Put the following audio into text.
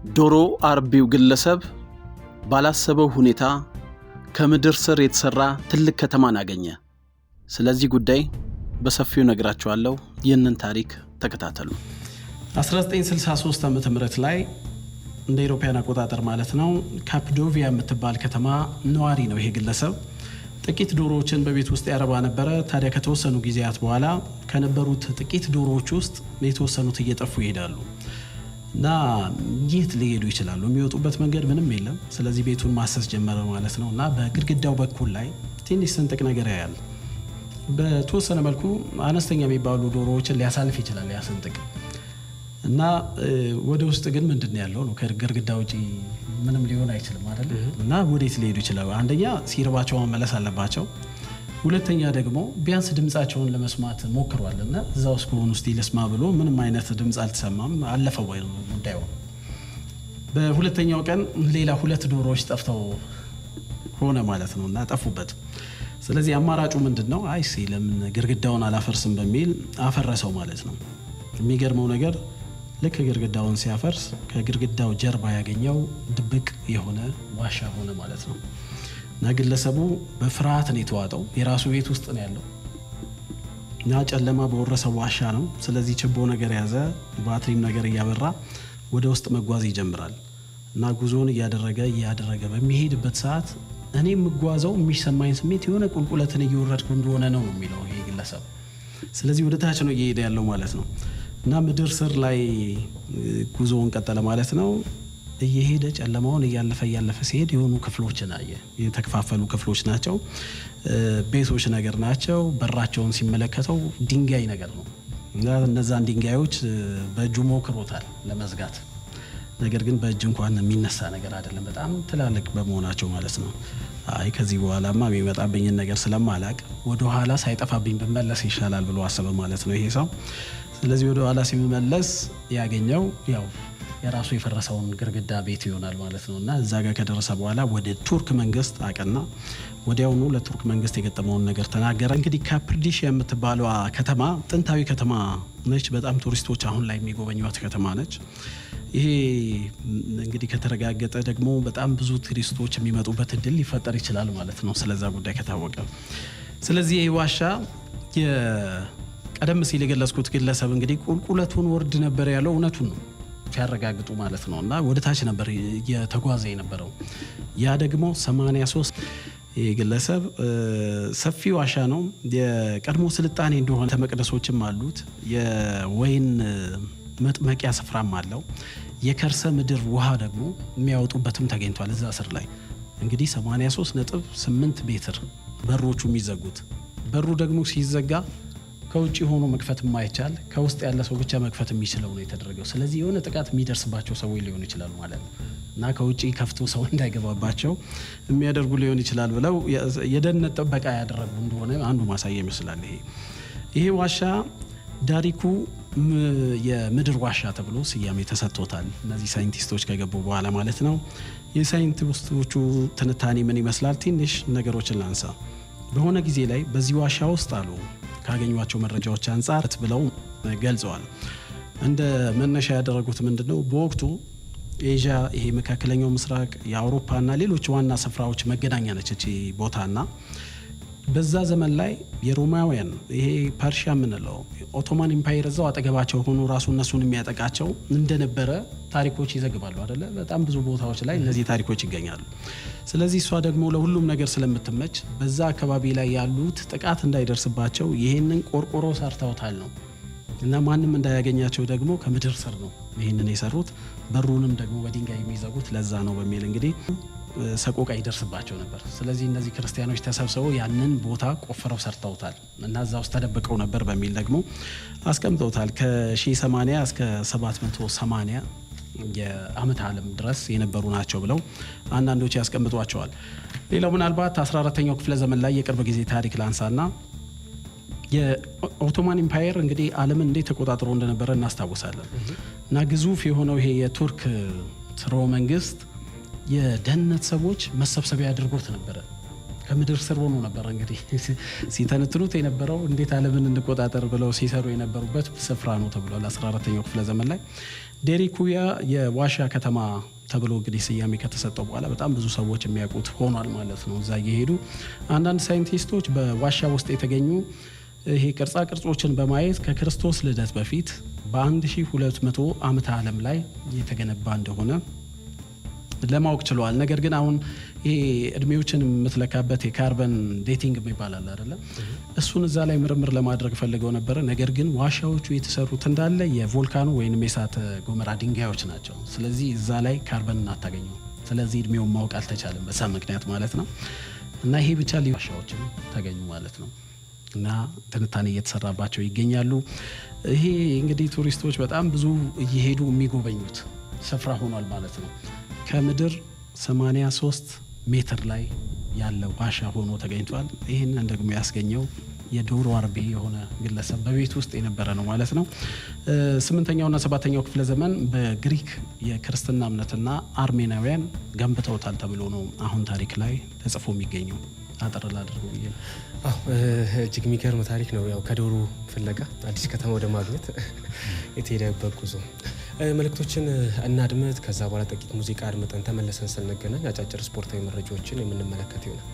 ዶሮ አርቢው ግለሰብ ባላሰበው ሁኔታ ከምድር ስር የተሰራ ትልቅ ከተማን አገኘ። ስለዚህ ጉዳይ በሰፊው ነግራችኋለሁ። ይህንን ታሪክ ተከታተሉ። 1963 ዓ.ም ላይ እንደ ኢሮፓያን አቆጣጠር ማለት ነው ካፕዶቪያ የምትባል ከተማ ነዋሪ ነው ይሄ ግለሰብ። ጥቂት ዶሮዎችን በቤት ውስጥ ያረባ ነበረ። ታዲያ ከተወሰኑ ጊዜያት በኋላ ከነበሩት ጥቂት ዶሮዎች ውስጥ የተወሰኑት እየጠፉ ይሄዳሉ እና የት ሊሄዱ ይችላሉ? የሚወጡበት መንገድ ምንም የለም። ስለዚህ ቤቱን ማሰስ ጀመረ ማለት ነው እና በግድግዳው በኩል ላይ ትንሽ ስንጥቅ ነገር ያያል። በተወሰነ መልኩ አነስተኛ የሚባሉ ዶሮዎችን ሊያሳልፍ ይችላል ያ ስንጥቅ እና ወደ ውስጥ ግን ምንድን ነው ያለው ነው ከግድግዳው ውጪ ምንም ሊሆን አይችልም አይደል? እና ወዴት ሊሄዱ ይችላሉ? አንደኛ ሲርባቸው መመለስ አለባቸው። ሁለተኛ ደግሞ ቢያንስ ድምጻቸውን ለመስማት ሞክሯል እና እዛ ውስጥ ከሆኑ ውስጥ ይልስማ ብሎ ምንም አይነት ድምጽ አልተሰማም። አለፈው ወይ ነው ጉዳዩ። በሁለተኛው ቀን ሌላ 2 ዶሮዎች ጠፍተው ሆነ ማለት ነው እና ጠፉበት። ስለዚህ አማራጩ ምንድነው? አይሲ ለምን ግድግዳውን አላፈርስም በሚል አፈረሰው ማለት ነው። የሚገርመው ነገር ልክ ግድግዳውን ሲያፈርስ ከግድግዳው ጀርባ ያገኘው ድብቅ የሆነ ዋሻ ሆነ ማለት ነው እና ግለሰቡ በፍርሃት ነው የተዋጠው። የራሱ ቤት ውስጥ ነው ያለው እና ጨለማ በወረሰው ዋሻ ነው። ስለዚህ ችቦ ነገር ያዘ፣ ባትሪም ነገር እያበራ ወደ ውስጥ መጓዝ ይጀምራል እና ጉዞውን እያደረገ በሚሄድበት ሰዓት እኔ የምጓዘው የሚሰማኝ ስሜት የሆነ ቁልቁለትን እየወረድኩ እንደሆነ ነው የሚለው ይሄ ግለሰብ። ስለዚህ ወደ ታች ነው እየሄደ ያለው ማለት ነው እና ምድር ስር ላይ ጉዞውን ቀጠለ ማለት ነው። እየሄደ ጨለማውን እያለፈ ሲሄድ የሆኑ ክፍሎችን አየ። የተከፋፈሉ ክፍሎች ናቸው፣ ቤቶች ነገር ናቸው። በራቸውን ሲመለከተው ድንጋይ ነገር ነው እና እነዛን ድንጋዮች በእጁ ሞክሮታል ለመዝጋት። ነገር ግን በእጅ እንኳን የሚነሳ ነገር አይደለም፣ በጣም ትላልቅ በመሆናቸው ማለት ነው። አይ ከዚህ በኋላማ የሚመጣብኝን ነገር ስለማላቅ ወደ ኋላ ሳይጠፋብኝ ብመለስ ይሻላል ብሎ አሰበ ማለት ነው ይሄ ሰው። ስለዚህ ወደ ኋላ ሲመለስ ያገኘው ያው የራሱ የፈረሰውን ግድግዳ ቤት ይሆናል ማለት ነው እና እዛ ጋር ከደረሰ በኋላ ወደ ቱርክ መንግስት አቀና። ወዲያውኑ ለቱርክ መንግስት የገጠመውን ነገር ተናገረ። እንግዲህ ካፕዶሺያ የምትባለው ከተማ ጥንታዊ ከተማ ነች። በጣም ቱሪስቶች አሁን ላይ የሚጎበኟት ከተማ ነች። ይሄ እንግዲህ ከተረጋገጠ ደግሞ በጣም ብዙ ቱሪስቶች የሚመጡበት እድል ሊፈጠር ይችላል ማለት ነው ስለዛ ጉዳይ ከታወቀ። ስለዚህ ይህ ዋሻ ቀደም ሲል የገለጽኩት ግለሰብ እንግዲህ ቁልቁለቱን ወርድ ነበር ያለው እውነቱን ነው ሲያረጋግጡ ማለት ነው እና ወደ ታች ነበር የተጓዘ የነበረው። ያ ደግሞ 83 ግለሰብ ሰፊ ዋሻ ነው። የቀድሞ ስልጣኔ እንደሆነ መቅደሶችም አሉት። የወይን መጥመቂያ ስፍራም አለው። የከርሰ ምድር ውሃ ደግሞ የሚያወጡበትም ተገኝቷል እዛ ስር ላይ። እንግዲህ 83.8 ሜትር በሮቹ የሚዘጉት። በሩ ደግሞ ሲዘጋ ከውጭ ሆኖ መክፈት የማይቻል ከውስጥ ያለ ሰው ብቻ መክፈት የሚችለው ነው የተደረገው። ስለዚህ የሆነ ጥቃት የሚደርስባቸው ሰዎች ሊሆኑ ይችላሉ ማለት ነው እና ከውጭ ከፍቶ ሰው እንዳይገባባቸው የሚያደርጉ ሊሆን ይችላል ብለው የደህንነት ጥበቃ ያደረጉ እንደሆነ አንዱ ማሳያ ይመስላል። ይሄ ዋሻ ዳሪኩ የምድር ዋሻ ተብሎ ስያሜ ተሰጥቶታል እነዚህ ሳይንቲስቶች ከገቡ በኋላ ማለት ነው። የሳይንቲስቶቹ ትንታኔ ምን ይመስላል? ትንሽ ነገሮችን ላንሳ። በሆነ ጊዜ ላይ በዚህ ዋሻ ውስጥ አሉ ካገኟቸው መረጃዎች አንጻር ብለው ገልጸዋል። እንደ መነሻ ያደረጉት ምንድነው በወቅቱ ኤዥያ፣ ይሄ መካከለኛው ምስራቅ፣ የአውሮፓና ሌሎች ዋና ስፍራዎች መገናኛ ነች እቺ ቦታና በዛ ዘመን ላይ የሮማውያን ይሄ ፐርሺያ የምንለው ኦቶማን ኢምፓየር እዛው አጠገባቸው ሆኖ ራሱ እነሱን የሚያጠቃቸው እንደነበረ ታሪኮች ይዘግባሉ አይደለ? በጣም ብዙ ቦታዎች ላይ እነዚህ ታሪኮች ይገኛሉ። ስለዚህ እሷ ደግሞ ለሁሉም ነገር ስለምትመች በዛ አካባቢ ላይ ያሉት ጥቃት እንዳይደርስባቸው ይሄንን ቆርቆሮ ሰርተውታል ነው እና ማንም እንዳያገኛቸው ደግሞ ከምድር ስር ነው ይሄንን የሰሩት። በሩንም ደግሞ በድንጋይ የሚዘጉት ለዛ ነው በሚል እንግዲህ ሰቆቃ ይደርስባቸው ነበር። ስለዚህ እነዚህ ክርስቲያኖች ተሰብስበው ያንን ቦታ ቆፍረው ሰርተውታል እና እዛ ውስጥ ተደብቀው ነበር በሚል ደግሞ አስቀምጠውታል። ከ1080 እስከ 780 የዓመተ ዓለም ድረስ የነበሩ ናቸው ብለው አንዳንዶች ያስቀምጧቸዋል። ሌላው ምናልባት 14ኛው ክፍለ ዘመን ላይ የቅርብ ጊዜ ታሪክ ላንሳና የኦቶማን ኢምፓየር እንግዲህ ዓለምን እንዴት ተቆጣጥሮ እንደነበረ እናስታውሳለን እና ግዙፍ የሆነው ይሄ የቱርክ ስርወ መንግስት የደህንነት ሰዎች መሰብሰቢያ አድርጎት ነበረ። ከምድር ስር ሆኖ ነበር እንግዲህ ሲተነትኑት የነበረው እንዴት ዓለምን እንቆጣጠር ብለው ሲሰሩ የነበሩበት ስፍራ ነው ተብሏል 14ኛው ክፍለ ዘመን ላይ። ዴሪኩያ የዋሻ ከተማ ተብሎ እንግዲህ ስያሜ ከተሰጠው በኋላ በጣም ብዙ ሰዎች የሚያውቁት ሆኗል ማለት ነው። እዛ እየሄዱ አንዳንድ ሳይንቲስቶች በዋሻ ውስጥ የተገኙ ይሄ ቅርጻ ቅርጾችን በማየት ከክርስቶስ ልደት በፊት በ1200 ዓመተ ዓለም ላይ የተገነባ እንደሆነ ለማወቅ ችለዋል። ነገር ግን አሁን ይሄ እድሜዎችን የምትለካበት የካርበን ዴቲንግ ይባላል አይደለ? እሱን እዛ ላይ ምርምር ለማድረግ ፈልገው ነበረ። ነገር ግን ዋሻዎቹ የተሰሩት እንዳለ የቮልካኑ ወይንም የእሳተ ገሞራ ድንጋዮች ናቸው። ስለዚህ እዛ ላይ ካርበን አታገኘው። ስለዚህ እድሜውን ማወቅ አልተቻለም በዛ ምክንያት ማለት ነው። እና ይሄ ብቻ ዋሻዎችም ተገኙ ማለት ነው። እና ትንታኔ እየተሰራባቸው ይገኛሉ። ይሄ እንግዲህ ቱሪስቶች በጣም ብዙ እየሄዱ የሚጎበኙት ስፍራ ሆኗል ማለት ነው። ከምድር 83 ሜትር ላይ ያለ ዋሻ ሆኖ ተገኝቷል። ይህንን ደግሞ ያስገኘው የዶሮ አርቢ የሆነ ግለሰብ በቤት ውስጥ የነበረ ነው ማለት ነው። 8ኛውና 7ኛው ክፍለ ዘመን በግሪክ የክርስትና እምነትና አርሜናውያን ገንብተውታል ተብሎ ነው አሁን ታሪክ ላይ ተጽፎ የሚገኘው። አጠር ላድርግ ብዬ ነው። እጅግ የሚገርም ታሪክ ነው። ያው ከዶሮ ፍለጋ አዲስ ከተማ ወደ ማግኘት የተሄደበት ጉዞ። መልእክቶችን እናድምጥ። ከዛ በኋላ ጥቂት ሙዚቃ አድምጠን ተመለሰን ስንገናኝ አጫጭር ስፖርታዊ መረጃዎችን የምንመለከት ይሆናል።